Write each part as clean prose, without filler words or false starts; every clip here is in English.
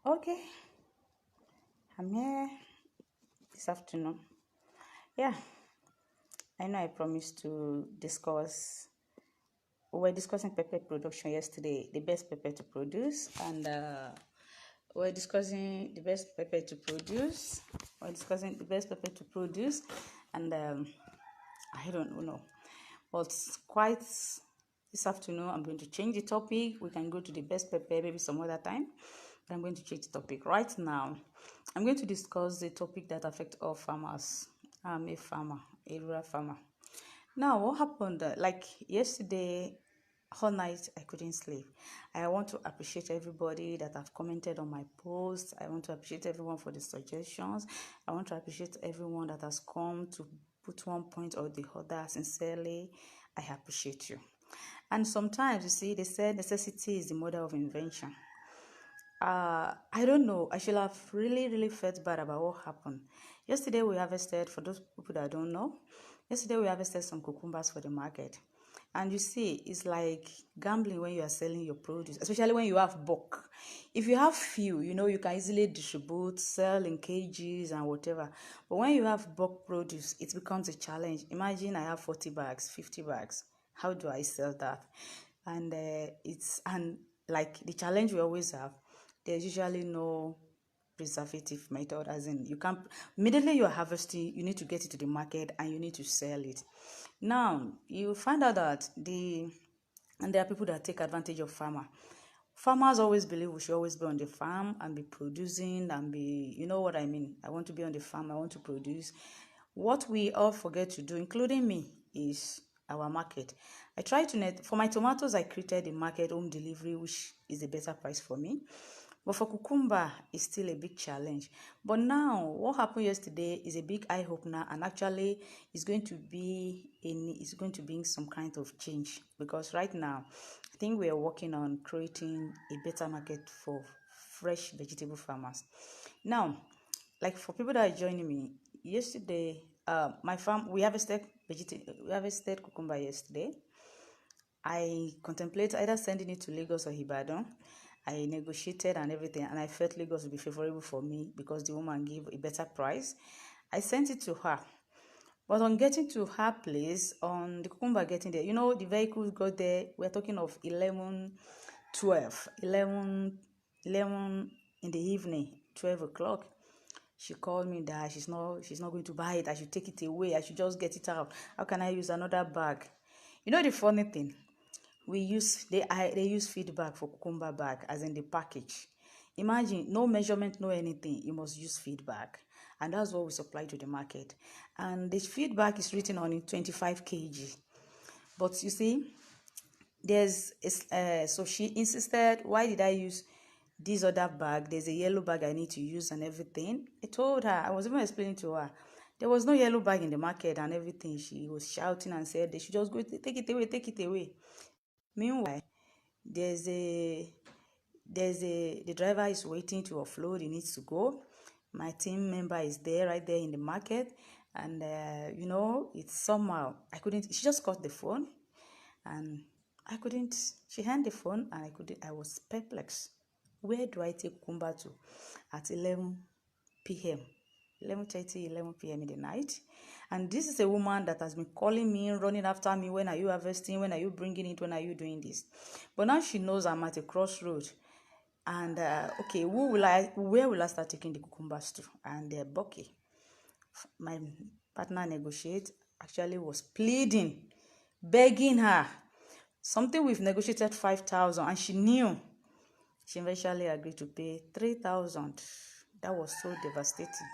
Okay, I'm here this afternoon. Yeah, I know I promised to discuss. We were discussing pepper production yesterday, the best pepper to produce, and we're discussing the best pepper to produce. We're discussing the best pepper to produce, and I don't know, but quite this afternoon I'm going to change the topic. We can go to the best pepper maybe some other time. But I'm going to change the topic right now. I'm going to discuss the topic that affects all farmers. I'm a farmer, a rural farmer. Now, what happened? Like yesterday, all night I couldn't sleep. I want to appreciate everybody that have commented on my posts. I want to appreciate everyone for the suggestions. I want to appreciate everyone that has come to put one point or the other. Sincerely, I appreciate you. And sometimes, you see, they say necessity is the mother of invention. I don't know. I should have really felt bad about what happened. Yesterday we harvested, for those people that don't know, yesterday we harvested some cucumbers for the market. And you see, it's like gambling when you are selling your produce, especially when you have bulk. If you have few, you can easily distribute, sell in kgs and whatever. But when you have bulk produce, it becomes a challenge. Imagine I have 40 bags, 50 bags. How do I sell that? And and like the challenge we always have, there's usually no preservative method, as in you can't immediately you're harvesting, you need to get it to the market and you need to sell it. Now you find out that there are people that take advantage of farmers always believe we should always be on the farm and be producing and be, you know what I mean. I want to be on the farm, I want to produce. What we all forget to do, including me, is our market. I try to for my tomatoes, I created a market home delivery, which is a better price for me. But for cucumber, it's still a big challenge. But now, what happened yesterday is a big eye opener, and actually, it's going to bring some kind of change, because right now, I think we are working on creating a better market for fresh vegetable farmers. Now, like for people that are joining me, yesterday, my farm we harvested cucumber yesterday. I contemplate either sending it to Lagos or Ibadan. I negotiated and everything, and I felt Lagos would be favorable for me because the woman gave a better price. I sent it to her. But on getting to her place, on the cucumber getting there, the vehicles got there. We're talking of 11 in the evening, 12 o'clock. She called me that she's not going to buy it. I should take it away. I should just get it out. How can I use another bag? The funny thing, they use feedback for cucumber bag, as in the package. Imagine, no measurement, no anything. You must use feedback, and that's what we supply to the market. And the feedback is written on it 25 kg. But you see, so she insisted, why did I use this other bag? There's a yellow bag I need to use and everything. I told her, I was even explaining to her, there was no yellow bag in the market and everything. She was shouting and said they should just go take it away. Meanwhile, the driver is waiting to offload. He needs to go. My team member is there, right there in the market, and it's somehow I couldn't. She just got the phone, and I couldn't. She handed the phone, and I couldn't. I was perplexed. Where do I take cucumber to at 11 p.m.? 11:30, 11 p.m. in the night? And this is a woman that has been calling me, running after me. When are you harvesting? When are you bringing it? When are you doing this? But now she knows I'm at a crossroad. And okay, where will I start taking the cucumbers to? And Bucky, my partner negotiate, actually was pleading, begging her. Something we've negotiated 5,000, and she knew. She eventually agreed to pay 3,000. That was so devastating.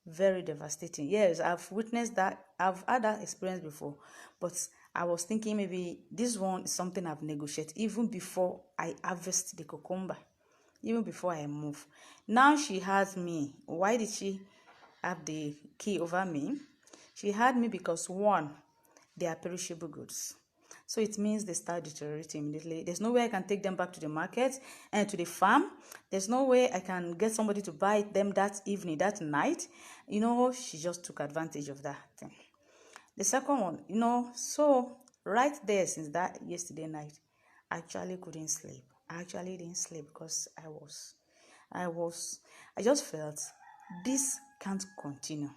Very devastating. Yes, I've witnessed that. I've had that experience before, but I was thinking maybe this one is something I've negotiated even before I harvest the cucumber, even before I move. Now she has me. Why did she have the key over me? She had me because, one, they are perishable goods. So it means they start deteriorating immediately. There's no way I can take them back to the market and to the farm. There's no way I can get somebody to buy them that evening, that night. She just took advantage of that thing. The second one, so right there, since that yesterday night, I actually couldn't sleep. I actually didn't sleep because I just felt this can't continue.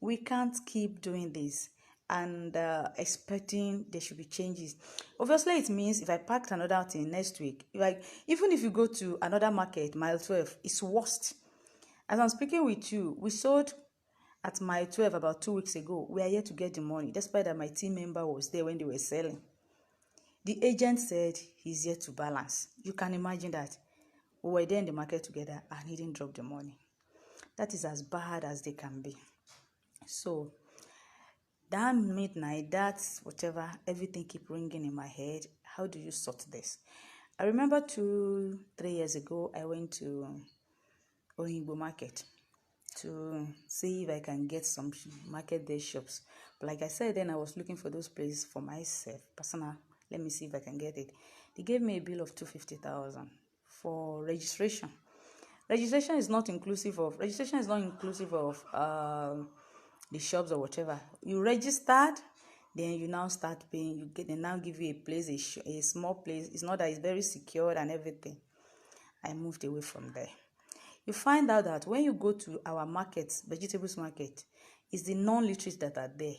We can't keep doing this and expecting there should be changes. Obviously, it means if I packed another thing next week, even if you go to another market, mile 12, it's worst. As I'm speaking with you, we sold at mile 12 about 2 weeks ago. We are here to get the money, despite that my team member was there when they were selling. The agent said he's here to balance. You can imagine that. We were there in the market together and he didn't drop the money. That is as bad as they can be. So that midnight, that's whatever, everything keep ringing in my head. How do you sort this? I remember 2-3 years ago, I went to Oyingbo market to see if I can get some market day shops. But like I said, then I was looking for those places for myself, personal. Let me see if I can get it. They gave me a bill of 250,000 for registration. Registration is not inclusive of the shops or whatever. You registered, then you now start paying. They now give you a place, a small place. It's not that it's very secured and everything. I moved away from there. You find out that when you go to our markets, vegetables market, it's the non-literate that are there,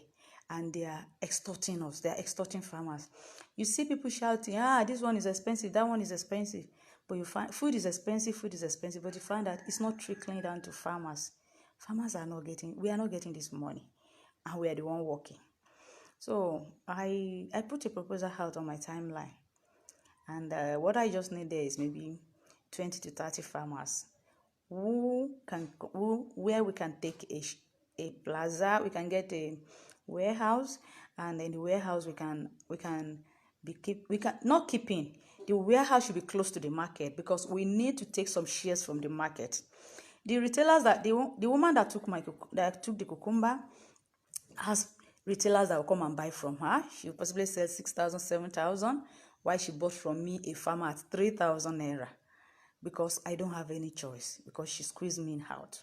and they are extorting us. They are extorting farmers. You see people shouting, this one is expensive, that one is expensive. But you find food is expensive, but you find that it's not trickling down to farmers. We are not getting this money, and we are the one working. So I put a proposal out on my timeline, and what I just need there is maybe 20 to 30 farmers where we can take a plaza, we can get a warehouse, and in the warehouse we can not keeping. The warehouse should be close to the market because we need to take some shares from the market. The retailers the woman that took the cucumber has retailers that will come and buy from her. She will possibly sell 6,000, 7,000, while she bought from me, a farmer, at 3,000 naira. Because I don't have any choice, because she squeezed me out.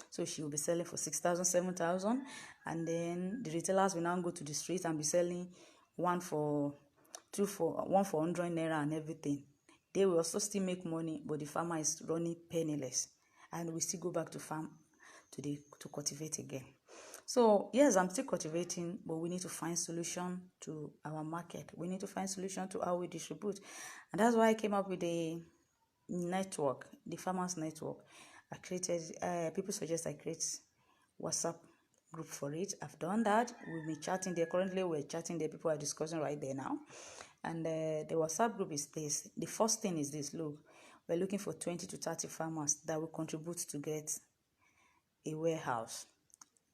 So she will be selling for 6,000, 7,000, and then the retailers will now go to the street and be selling one for 100 naira and everything. They will also still make money, but the farmer is running penniless, and we still go back to farm to cultivate again. So yes, I'm still cultivating, but we need to find solution to our market. We need to find solution to how we distribute, and that's why I came up with the network, the farmers network. I created, people suggest I create WhatsApp group for it. I've done that. We've been chatting there. Currently we're chatting there. People are discussing right there now. And the WhatsApp group is this. The first thing is this. Look, we're looking for 20 to 30 farmers that will contribute to get a warehouse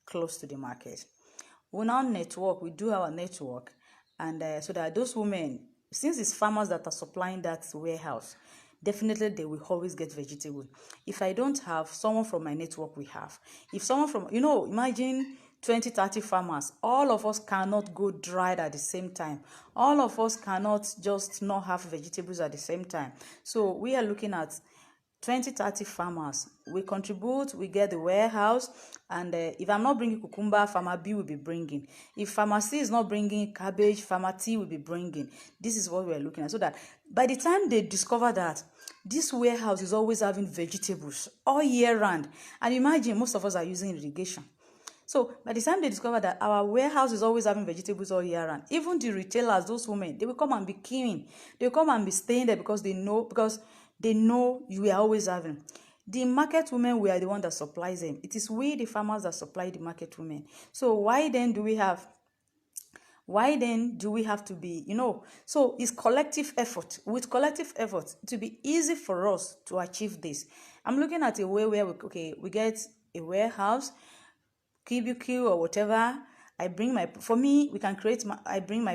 close to the market. We now network. We do our network, and so that those women, since it's farmers that are supplying that warehouse, definitely they will always get vegetable. If I don't have, someone from my network will have. If someone from, imagine 20, 30 farmers, all of us cannot go dried at the same time. All of us cannot just not have vegetables at the same time. So we are looking at 20, 30 farmers. We contribute, we get the warehouse, and if I'm not bringing cucumber, farmer B will be bringing. If farmer C is not bringing cabbage, farmer T will be bringing. This is what we're looking at, so that by the time they discover that this warehouse is always having vegetables all year round, and imagine most of us are using irrigation. So by the time they discover that our warehouse is always having vegetables all year round, even the retailers, those women, they will come and be queuing. They will come and be staying there because they know you are always having. The market women, we are the one that supplies them. It is we, the farmers, that supply the market women. So why then do we have to be, so it's collective effort. With collective effort, to be easy for us to achieve this. I'm looking at a way where we get a warehouse, QBQ or whatever. I bring my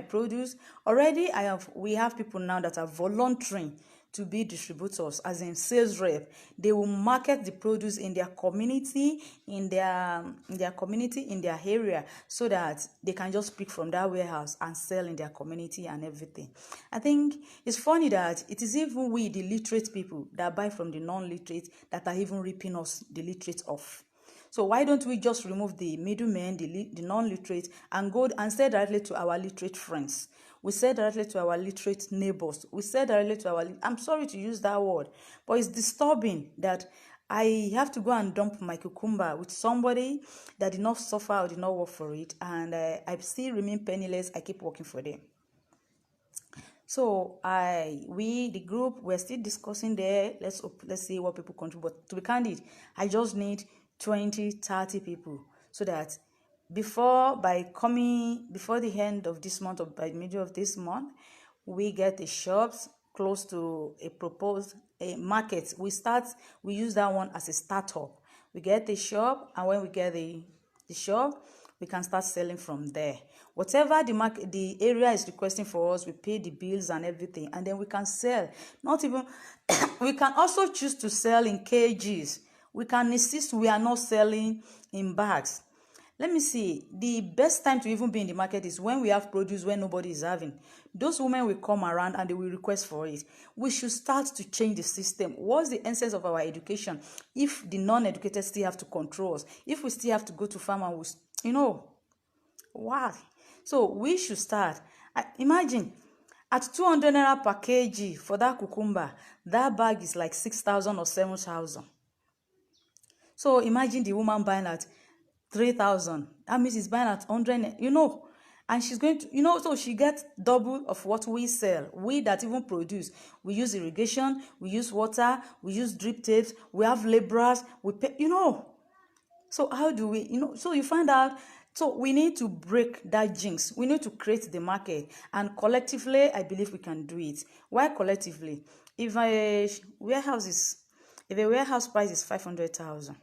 produce. Already we have people now that are volunteering to be distributors, as in sales rep. They will market the produce in their community, in their area, so that they can just pick from that warehouse and sell in their community and everything. I think it's funny that it is even we, the literate people, that buy from the non-literate, that are even ripping us, the literate, off. So why don't we just remove the middlemen, the non-literate, and go and sell directly to our literate friends? We sell directly to our literate neighbors. We sell directly to our, I'm sorry to use that word, but it's disturbing that I have to go and dump my cucumber with somebody that did not suffer or did not work for it, and I still remain penniless. I keep working for them. So the group, we're still discussing there. Let's see what people contribute. But to be candid, I just need 20-30 people, so that before the end of this month or by the middle of this month, we get the shops close to a proposed market. We use that one as a startup. We get the shop, and when we get the shop, we can start selling from there. Whatever the area is requesting for us, we pay the bills and everything, and then we can sell. Not even we can also choose to sell in kgs. We can insist we are not selling in bags. Let me see. The best time to even be in the market is when we have produce when nobody is having. Those women will come around and they will request for it. We should start to change the system. What's the essence of our education if the non-educated still have to control us? If we still have to go to farm and why? So we should start. Imagine at 200 naira per kg for that cucumber, that bag is like 6,000 or 7,000. So imagine the woman buying at 3,000. That means it's buying at 100, and she's going to, so she gets double of what we sell. We that even produce, we use irrigation, we use water, we use drip tapes, we have laborers, we pay, So how do we, so you find out, so we need to break that jinx. We need to create the market, and collectively, I believe we can do it. Why collectively? If a warehouse price is 500,000,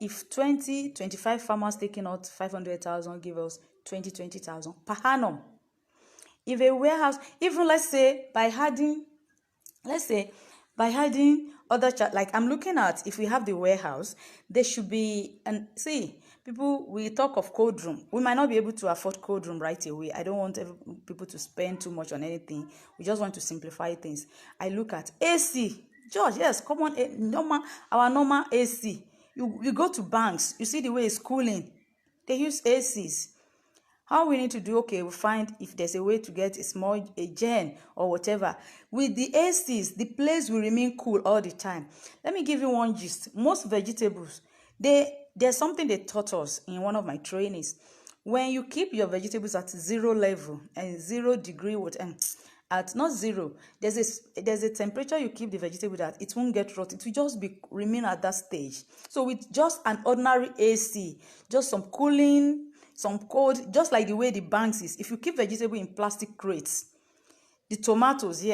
if 25 farmers taking out 500,000 give us 20,000 per annum. If a warehouse, even let's say by adding other like I'm looking at, if we have the warehouse, there should be, and see, people, we talk of cold room. We might not be able to afford cold room right away. I don't want people to spend too much on anything. We just want to simplify things. I look at AC. George, yes, come on, our normal AC. You go to banks, you see the way it's cooling. They use ACs. How we need to do, okay, we find if there's a way to get a gen or whatever. With the ACs, the place will remain cool all the time. Let me give you one gist. Most vegetables, there's something they taught us in one of my trainings. When you keep your vegetables at 0 level and 0 degree, at not 0, there's a temperature you keep the vegetable at, it won't get rot. It will just remain at that stage. So with just an ordinary AC, just some cooling, some cold, just like the way the banks is. If you keep vegetable in plastic crates, the tomatoes,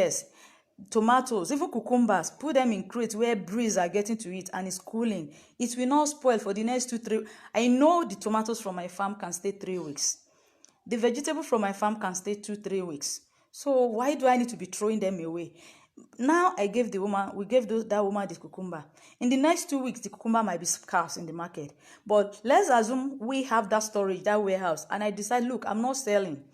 even cucumbers, put them in crates where breeze are getting to it and it's cooling. It will not spoil for the next 2-3. I know the tomatoes from my farm can stay 3 weeks. The vegetable from my farm can stay 2-3 weeks. So why do I need to be throwing them away? Now we gave that woman this cucumber. In the next 2 weeks, the cucumber might be scarce in the market. But let's assume we have that storage, that warehouse, and I decide, look, I'm not selling.